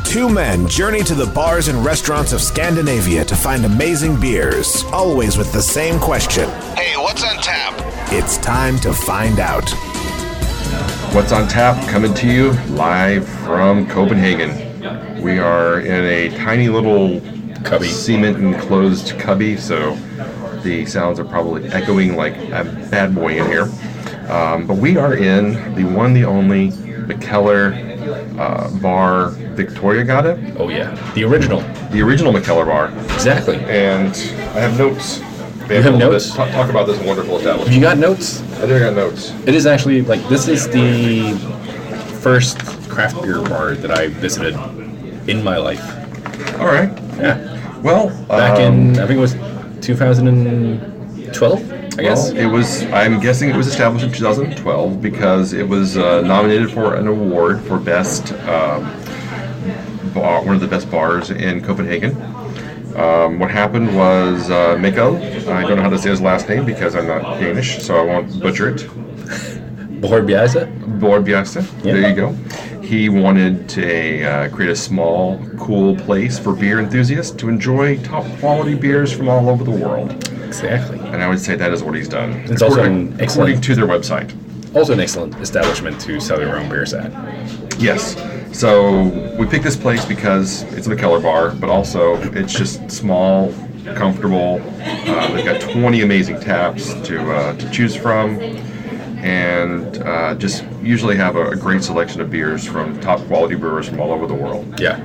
Two men journey to the bars and restaurants of Scandinavia to find amazing beers, always with the same question. Hey, what's on tap? It's time to find out. What's on tap, coming to you live from Copenhagen. We are in a tiny little cubby, cement enclosed cubby, so the sounds are probably echoing like a bad boy in here. But we are in the one, the only Mikkeller Bar Victoria Gade. Oh yeah, the original Mikkeller Bar. Exactly. And I have notes. You have notes? Talk about this wonderful establishment. You got notes? I do got notes. It is actually, this is the first craft beer bar that I visited in my life. All right. Yeah. Well, back in, I think it was 2012, I guess. Well, I'm guessing it was established in 2012 because it was nominated for an award for best bar, one of the best bars in Copenhagen. What happened was Mikkel, I don't know how to say his last name because I'm not Danish, so I won't butcher it. Borbjerse. Yeah. There you go. He wanted to create a small, cool place for beer enthusiasts to enjoy top quality beers from all over the world. Exactly. And I would say that is what he's done. It's also according to their website. Also an excellent establishment to sell your own beers at. Yes. So we picked this place because it's a Mikkeller bar, but also it's just small, comfortable. They've got 20 amazing taps to choose from, and just usually have a great selection of beers from top quality brewers from all over the world. Yeah.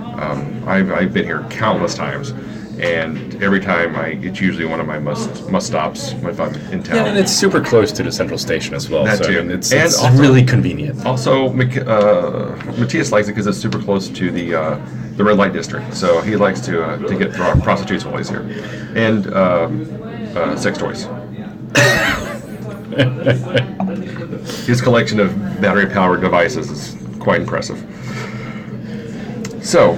I've been here countless times. And every time it's usually one of my must stops if I'm in town. Yeah, and it's super close to the central station as well. That so too. I mean, it's also, really convenient. Also, Matthias likes it because it's super close to the red light district. So he likes to get prostitutes while he's here, and sex toys. His collection of battery-powered devices is quite impressive. So.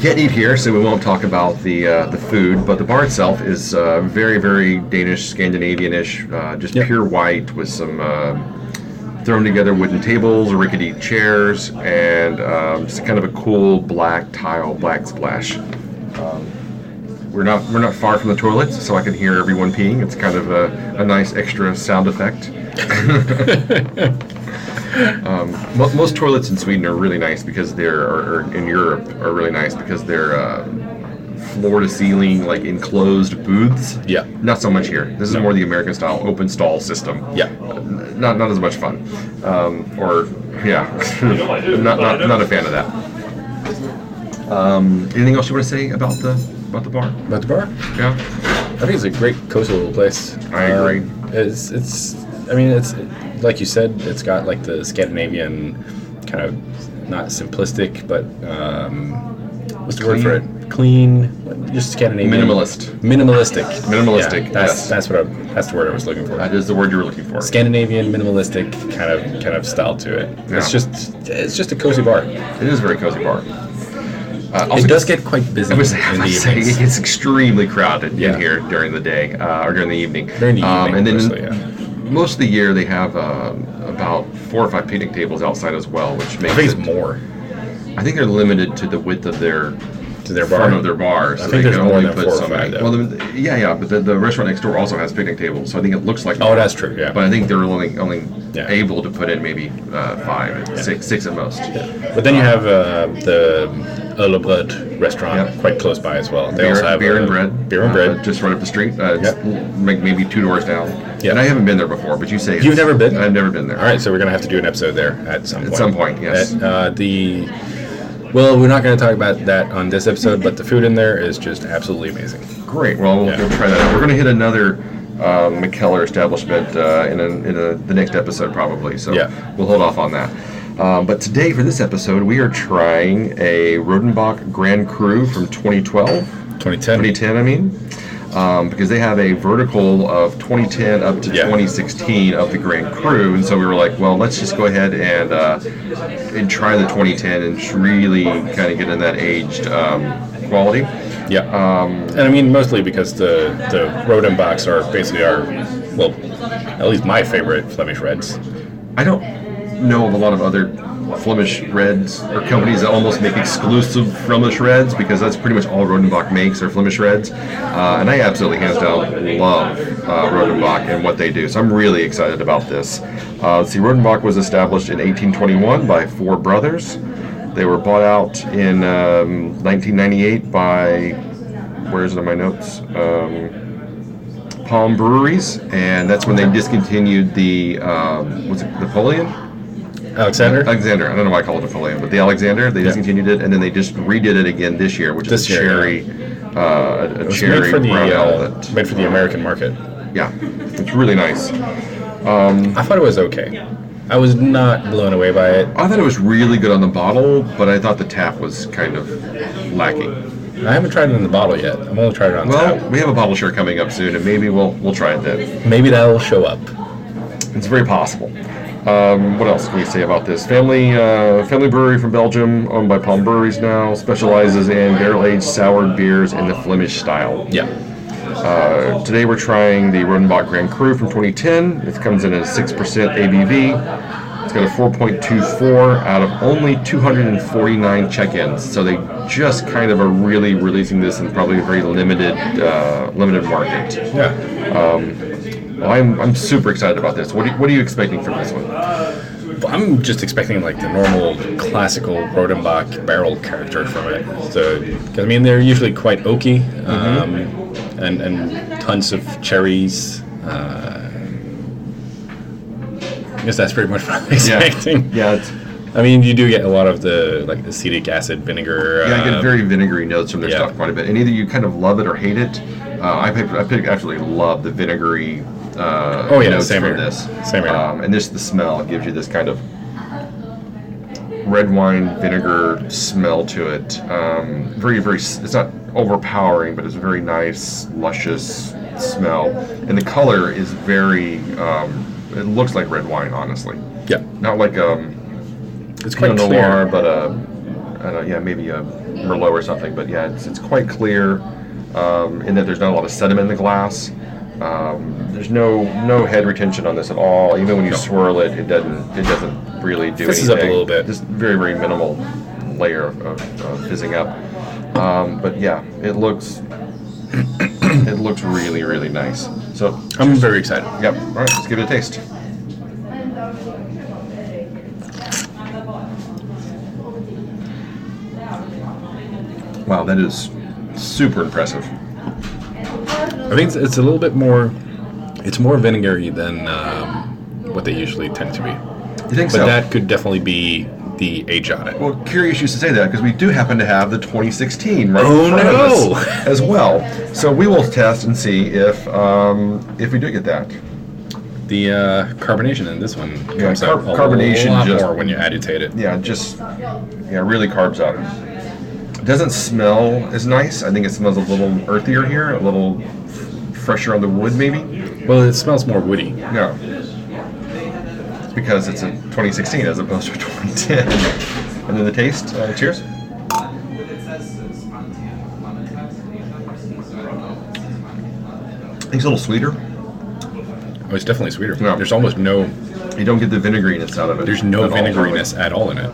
Can't eat here, so we won't talk about the food, but the bar itself is very, very Danish, Scandinavian-ish, just pure white with some thrown together wooden tables, rickety chairs, and just kind of a cool black tile, black splash. We're not far from the toilets, so I can hear everyone peeing. It's kind of a nice extra sound effect. Most toilets in Sweden are really nice because or in Europe are really nice because they're floor to ceiling, like enclosed booths. Yeah. Not so much here. This is more the American style open stall system. Yeah. Not as much fun. Not a fan of that. Anything else you want to say about the bar? About the bar? Yeah. I think it's a great cozy little place. I agree. It's like you said, it's got like the Scandinavian kind of, not simplistic, but what's the word for it? Clean, just Scandinavian. Minimalistic. Yeah, that's the word I was looking for. That is the word you were looking for. Scandinavian, minimalistic kind of style to it. Yeah. It's just a cozy bar. It is a very cozy bar. It does get quite busy in the evenings. It gets extremely crowded in here during the day or during the evening. During the evening, and then yeah. Most of the year they have about 4 or 5 picnic tables outside as well, which makes I think it's more. I think they're limited to the width of their bar. Front of their bar. So I think there's more than 4 or 5. Well, but the restaurant next door also has picnic tables, so I think it looks like. Oh, that's true. Yeah. But I think they're only able to put in maybe 5, 6 at most. Yeah. But then you have the Øllebrød restaurant quite close by as well. They also have beer and bread. Beer and bread. Just right up the street. Maybe 2 doors down. Yeah. And I haven't been there before, but you say you've never been? I've never been there. All right, so we're gonna have to do an episode there at some point. At some point, yes. Well, we're not going to talk about that on this episode, but the food in there is just absolutely amazing. Great. Well, we'll try that out. We're going to hit another Mikkeller establishment in the next episode probably, so we'll hold off on that. But today, for this episode, we are trying a Rodenbach Grand Cru from 2012. 2010, I mean. Because they have a vertical of 2010 up to 2016 of the Grand Cru, and so we were like, well, let's just go ahead and try the 2010 and really kind of get in that aged quality. Yeah. And I mean, mostly because the Rodenbachs are basically at least my favorite Flemish reds. I don't know of a lot of other Flemish reds or companies that almost make exclusive Flemish reds, because that's pretty much all Rodenbach makes are Flemish reds. And I absolutely, hands down, love Rodenbach and what they do. So I'm really excited about this. Rodenbach was established in 1821 by four brothers. They were bought out in 1998 by, where is it in my notes? Palm Breweries, and that's when they discontinued the, was it Napoleon? Alexander. I don't know why I call it Napoleon, but the Alexander, they discontinued it, and then they just redid it again this year, which is a cherry, a cherry brown ale. Made for the American market. Yeah, it's really nice. I thought it was okay. I was not blown away by it. I thought it was really good on the bottle, but I thought the tap was kind of lacking. I haven't tried it in the bottle yet. I've only tried it on tap. Well, we have a bottle share coming up soon, and maybe we'll try it then. Maybe that'll show up. It's very possible. What else can we say about this? Family brewery from Belgium, owned by Palm Breweries now, specializes in barrel-aged soured beers in the Flemish style. Yeah. Today we're trying the Rodenbach Grand Cru from 2010. It comes in at a 6% ABV. It's got a 4.24 out of only 249 check-ins. So they just kind of are really releasing this in probably a very limited market. Yeah. Well, I'm super excited about this. What are you expecting from this one? I'm just expecting like the normal classical Rodenbach barrel character from it. So, 'cause, I mean, they're usually quite oaky, and tons of cherries. I guess that's pretty much what I'm expecting. Yeah. I mean, you do get a lot of the like acetic acid vinegar. Yeah, I get very vinegary notes from their stuff quite a bit, and either you kind of love it or hate it. I actually love the vinegary notes same from here. this. Same here. And the smell gives you this kind of red wine vinegar smell to it. Very, very. It's not overpowering, but it's a very nice, luscious smell, and the color is very. It looks like red wine, honestly. Yeah. Not like it's quite Pinot clear. Noir, but maybe a Merlot or something. But yeah, it's quite clear in that there's not a lot of sediment in the glass. There's no head retention on this at all. Even when you swirl it, it doesn't really do Fizzes anything. up a little bit. Just very, very minimal layer of fizzing up. But yeah, it looks really, really nice. So I'm very excited. Yep. All right, let's give it a taste. Wow, that is super impressive. I think it's a little bit more. It's more vinegary than what they usually tend to be. You think but so? That could definitely be the age on it. Well, curious you should say that, because we do happen to have the 2016 right Oh, in front of no. us as well. So we will test and see if we do get that. The carbonation in this one comes out carbonation a lot just more when you agitate it. Yeah, really carbs up. It doesn't smell as nice. I think it smells a little earthier here, a little fresher on the wood maybe. Well, it smells more woody. Yeah. It's because it's a 2016 as opposed to a 2010. And then the taste. Cheers. I think it's a little sweeter. Oh, it's definitely sweeter. Yeah. There's almost no. You don't get the vinegriness out of it. There's no vinegriness at all in it.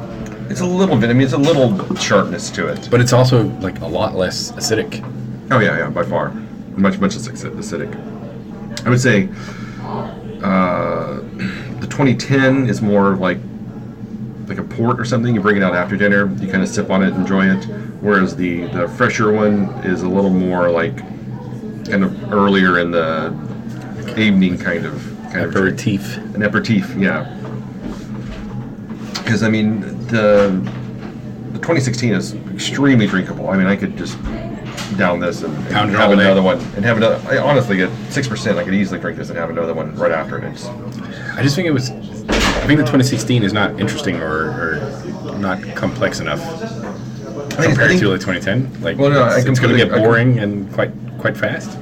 It's a little it's a little sharpness to it. But it's also like a lot less acidic. Oh yeah, by far. Much less acidic. I would say the 2010 is more like a port or something. You bring it out after dinner, you kind of sip on it, enjoy it. Whereas the fresher one is a little more like kind of earlier in the evening kind of aperitif. An aperitif, yeah. Because I mean the 2016 is extremely drinkable. I mean I could just down this and have another one and have another. I honestly get 6%. I could easily drink this and have another one right after it. I just think I think the 2016 is not interesting or not complex enough compared to like 2010. Like, well, no, it's going to get boring and quite fast.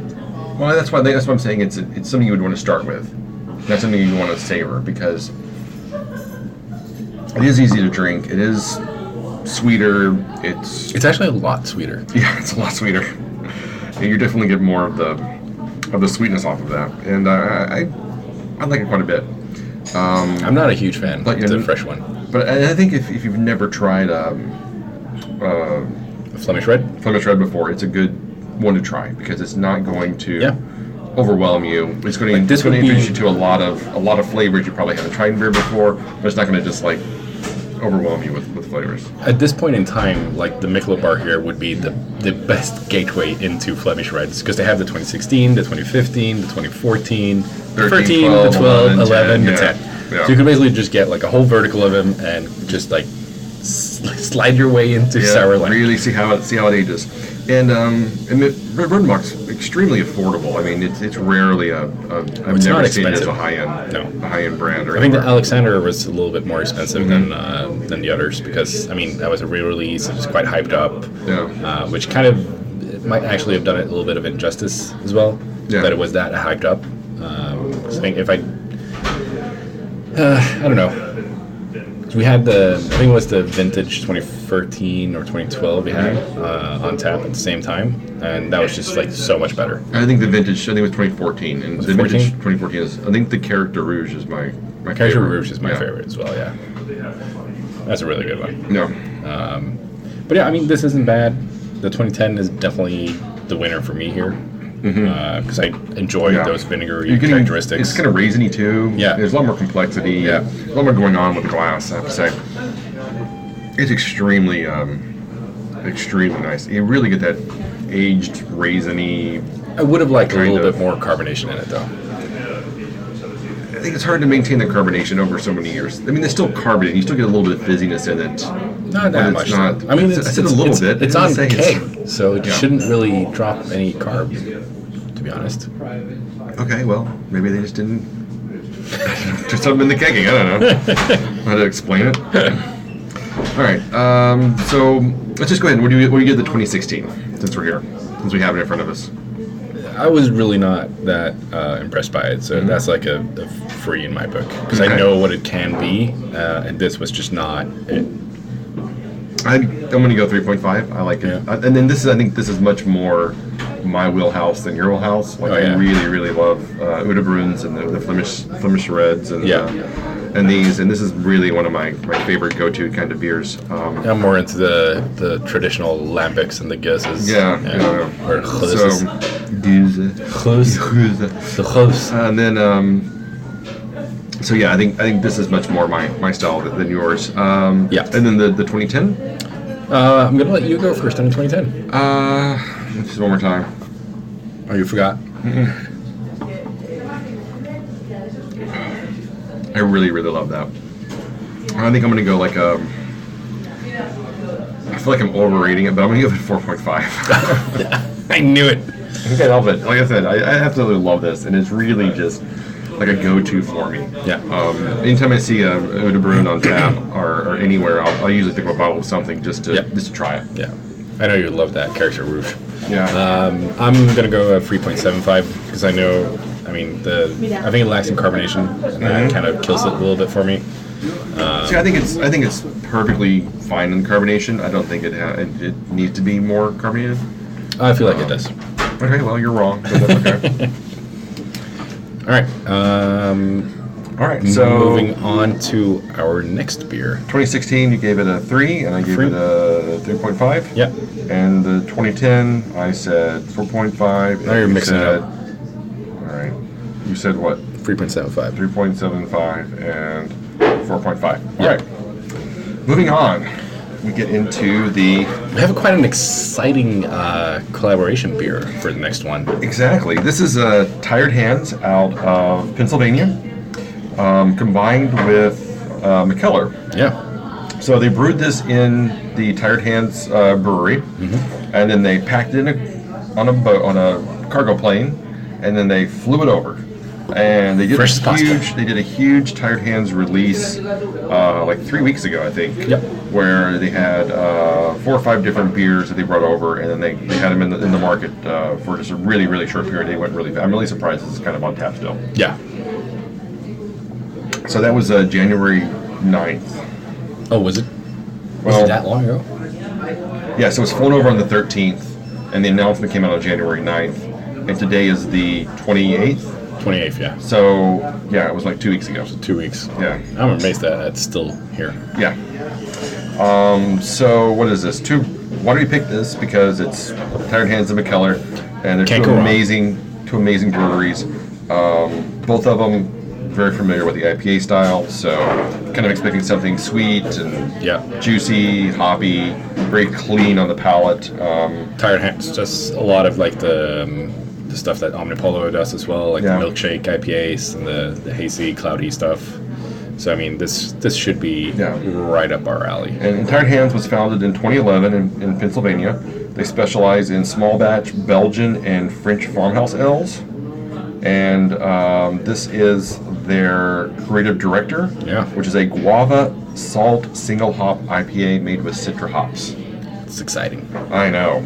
Well, that's what I'm saying. It's something you would want to start with. Not something you want to savor, because it is easy to drink. It is sweeter. It's actually a lot sweeter. Yeah, it's a lot sweeter. You definitely get more of the sweetness off of that, and I like it quite a bit. I'm not a huge fan. It's a fresh one. But I think if you've never tried Flemish Red? Flemish Red before, it's a good one to try because it's not going to overwhelm you. It's going to introduce you to a lot of flavors you probably haven't tried in beer before, but it's not going to just like overwhelm you with flavors. At this point in time, like the Mikkeller Bar here would be the best gateway into Flemish Reds because they have the 2016, the 2015, the 2014, 13, 12, the 12, 11, the 10. Yeah. So you can basically just get like a whole vertical of them and just like slide your way into sour lime. Really see how it ages. And Rodenbach's extremely affordable. I mean, it's rarely I've never seen it as a high-end brand. I think the Alexander was a little bit more expensive than the others because, I mean, that was a re-release. It was quite hyped up, which kind of might actually have done it a little bit of injustice as well, that it was that hyped up. I think if I don't know. We had I think it was the vintage 2013 or 2012 we had on tap at the same time, and that was just like so much better. I think the vintage, I think it was 2014, and the vintage 2014 is, I think the Character Rouge is my Character Rouge is my favorite as well, That's a really good one. Yeah. But yeah, I mean, this isn't bad. The 2010 is definitely the winner for me here. Because I enjoy those vinegary characteristics. It's kind of raisiny too. Yeah. There's a lot more complexity. Yeah. A lot more going on with the glass, I have to say. It's extremely nice. You really get that aged, raisiny. I would have liked a little bit more carbonation in it though. I think it's hard to maintain the carbonation over so many years. I mean, there's still carbonate. You still get a little bit of fizziness in it. Not that much. I mean, it's a little bit. It's on keg, so it shouldn't really drop any carb, to be honest. Okay, well, maybe they just didn't do something in the kegging. I don't know how to explain it. All right, so let's just go ahead. What do you give the 2016 since we're here, since we have it in front of us? I was really not that impressed by it, so that's like a free in my book because I know what it can be, and this was just not it. I'm going to go 3.5. I like it, and then I think this is much more my wheelhouse than your wheelhouse. Like I really love Udebruins and the Flemish Reds and these, and this is really one of my favorite go-to kind of beers. I'm more into the traditional lambics and the guesses. Or so and then so yeah, I think this is much more my style than yours. And then the 2010. I'm gonna let you go first on 2010. Just one more time. Oh, you forgot? I really love that. I think I'm gonna go like I feel like I'm overrating it, but I'm gonna give it 4.5. I knew it. I can't help it. Like I said, I absolutely love this, and it's really just like a go-to for me. Yeah. Anytime I see a Udebrun on tap or anywhere, I'll usually pick up a bottle of something just to try it. Yeah. I know you love that Character Rouge. Yeah. I'm gonna go a 3.75 because I know. I mean, I think it lacks in carbonation, and that kind of kills it a little bit for me. See, I think it's perfectly fine in carbonation. I don't think it needs to be more carbonated. I feel like it does. Okay, well, you're wrong, but that's okay. All right, so moving on to our next beer. 2016, you gave it a 3, and I gave it a 3.5. Yeah. And the 2010, I said 4.5. Now you're mixing it up. All right. You said what? 3.75. 3.75 and 4.5. All right. Moving on. We get into we have quite an exciting collaboration beer for the next one. Exactly. This is Tired Hands out of Pennsylvania, combined with Mikkeller. Yeah. So they brewed this in the Tired Hands brewery, and then they packed it on a cargo plane, and then they flew it over. And they did They did a huge Tired Hands release like 3 weeks ago, I think. Yep. Where they had 4 or 5 different beers that they brought over, and then they had them in the market for just a really short period. They went really fast. I'm really surprised this is kind of on tap still. Yeah. So that was January 9th. Oh, was it? Was it that long ago? Yeah, so it was flown over on the 13th, and the announcement came out on January 9th, and today is the 28th. 28th, yeah. So, yeah, it was like 2 weeks ago. 2 weeks. Yeah. I'm amazed that it's still here. Yeah. So, what is this? Why do we pick this? Because it's Tired Hands and Mikkeller, and they're two amazing breweries. Both of them very familiar with the IPA style, so kind of expecting something sweet and juicy, hoppy, very clean on the palate. Tired Hands, just a lot of like the stuff that Omnipolo does as well, like the milkshake IPAs and the hazy, cloudy stuff. So I mean, this should be right up our alley. And Tired Hands was founded in 2011 in Pennsylvania. They specialize in small batch Belgian and French farmhouse ales. And this is their creative director, which is a guava salt single hop IPA made with Citra hops. It's exciting. I know.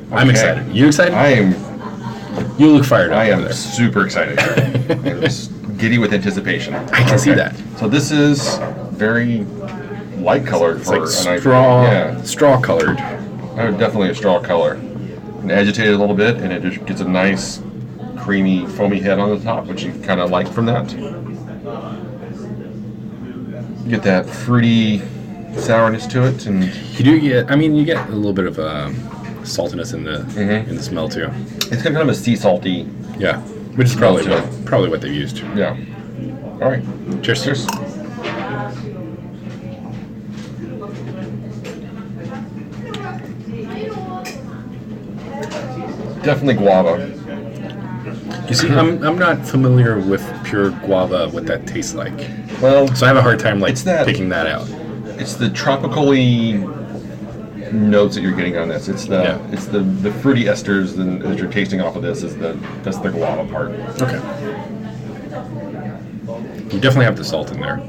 Okay. I'm excited. You excited? I am. You look fired up. I am super excited. I'm just giddy with anticipation. I can see that. So this is very light colored it's for like an straw. IPA. Straw colored. Definitely a straw color. And agitated a little bit, and it just gets a nice, creamy, foamy head on the top, which you kind of like from that. You get that fruity sourness to it, and you do get. I mean, you get a little bit of saltiness in the smell too. It's kind of a sea salty. Yeah, which is probably what they've used. Yeah. All right. Cheers. Cheers. Definitely guava. You see, I'm not familiar with pure guava, what that tastes like. Well, so I have a hard time picking that out. It's the tropically notes that you're getting on this. It's the fruity esters that you're tasting off of this. That's the guava part. Okay. You definitely have the salt in there.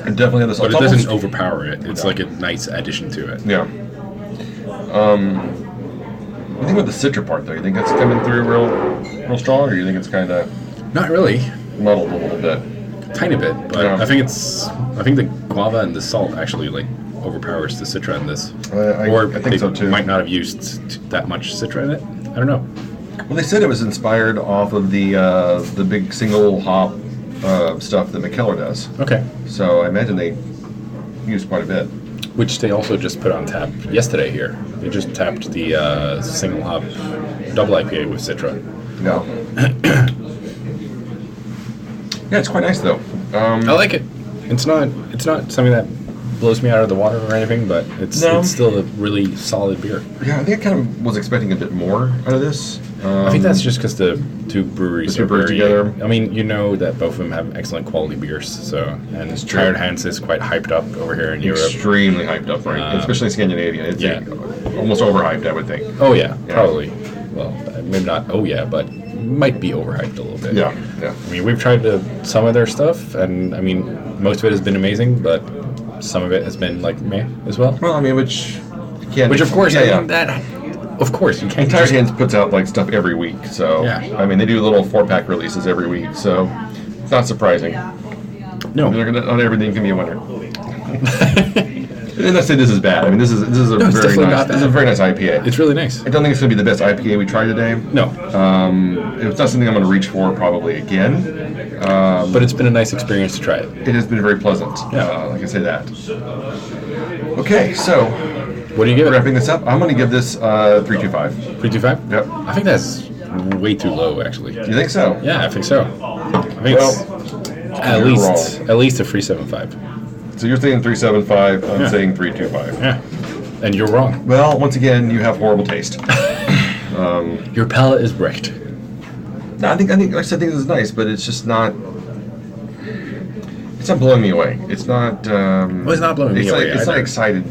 I definitely have the salt, but it doesn't overpower it. It's like a nice addition to it. Yeah. What do you think about the Citra part, though? You think that's coming through real strong, or you think it's kind of not really muddled a little bit, tiny bit? But I think the guava and the salt actually overpowers the Citra in this. I think so too. Might not have used that much Citra in it. I don't know. Well, they said it was inspired off of the big single hop stuff that Mikkeller does. Okay. So I imagine they used quite a bit. Which they also just put on tap yesterday here. They just tapped the single hop double IPA with Citra. Yeah. Yeah, it's quite nice though. I like it. It's not something that blows me out of the water or anything, but it's still a really solid beer. Yeah, I think I kind of was expecting a bit more out of this. I think that's just because the two breweries are very together. I mean, you know that both of them have excellent quality beers, and Tired Hands is quite hyped up over here in Europe. Extremely hyped up, right? Especially in Scandinavia. It's almost overhyped, I would think. Oh yeah, probably. Well, maybe not. Oh yeah, but might be overhyped a little bit. Yeah. I mean, we've tried some of their stuff, and I mean, most of it has been amazing, but some of it has been meh as well. Well, I mean, which of course, that. Of course, you can't. Tired Hands puts out stuff every week, so I mean, they do little 4-pack releases every week, so it's not surprising. No, not everything can be a winner. And not say this is bad. I mean, this is a very nice IPA. It's really nice. I don't think it's going to be the best IPA we tried today. No. It's not something I'm going to reach for probably again. But it's been a nice experience to try it. It has been very pleasant. Yeah. I can say that. Okay, so. What do you give it? Wrapping this up, I'm going to give this 3.25. 3.25? Yep. I think that's way too low, actually. You think so? Yeah, I think so. I think it's at least a 3.75. So you're saying 3.75. I'm saying 3.25. Yeah. And you're wrong. Well, once again, you have horrible taste. Your palate is wrecked. No, I think this is nice, but it's just not. It's not blowing me away. It's not. Well, it's not blowing me away. It's not excited.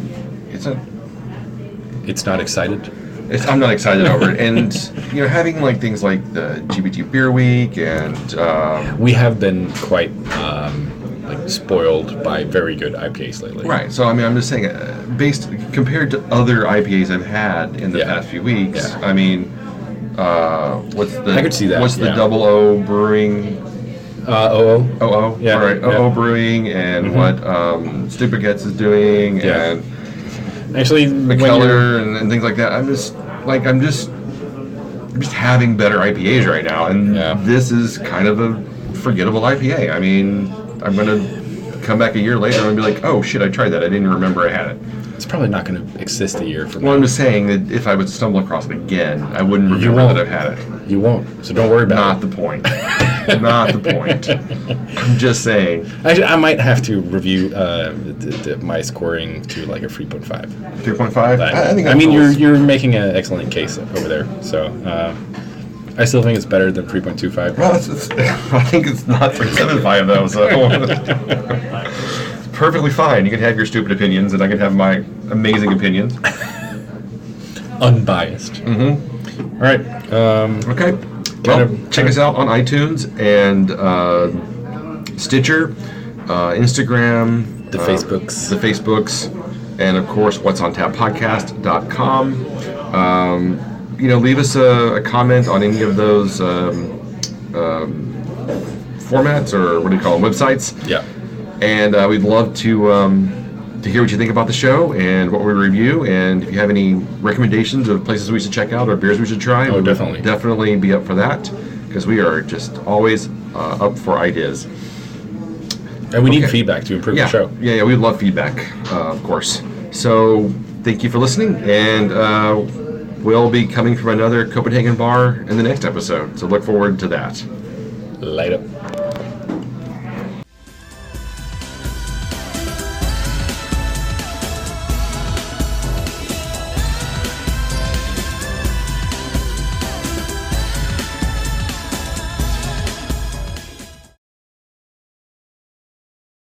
It's not excited. I'm not excited over it, and having things like the GBT Beer Week, and we have been quite spoiled by very good IPAs lately. Right. So I mean, I'm just saying, compared to other IPAs I've had in the past few weeks. Yeah. I mean, I could see that. What's the Double O Brewing? OO. Yeah. All right. OO Brewing, and what Stupid Gets is doing, and. Actually, Mikkeller and things like that. I'm just just having better IPAs right now, and this is kind of a forgettable IPA. I mean, I'm going to come back a year later and be like, oh shit, I tried that. I didn't remember I had it. It's probably not going to exist a year from now. Well, I'm just saying that if I would stumble across it again, I wouldn't remember that I've had it. You won't, so don't worry about it. Not the point. Not the point. I'm just saying. I might have to review my scoring to like a 3.5. 3.5? I think that's you're making an excellent case over there. So I still think it's better than 3.25. Well, I think it's not 3.75 though. So it's perfectly fine. You can have your stupid opinions, and I can have my amazing opinions. Unbiased. Mm-hmm. All right. Okay. Well, check us out on iTunes and Stitcher, Instagram, the Facebooks, and of course, what'sontappodcast.com. Leave us a comment on any of those formats, or what do you call them, websites. Yeah. And we'd love to hear what you think about the show and what we review, and if you have any recommendations of places we should check out or beers we should try, we definitely. Definitely be up for that, because we are just always up for ideas. And we need feedback to improve the show. Yeah, we love feedback, of course. So thank you for listening, and we'll be coming from another Copenhagen bar in the next episode, so look forward to that. Later.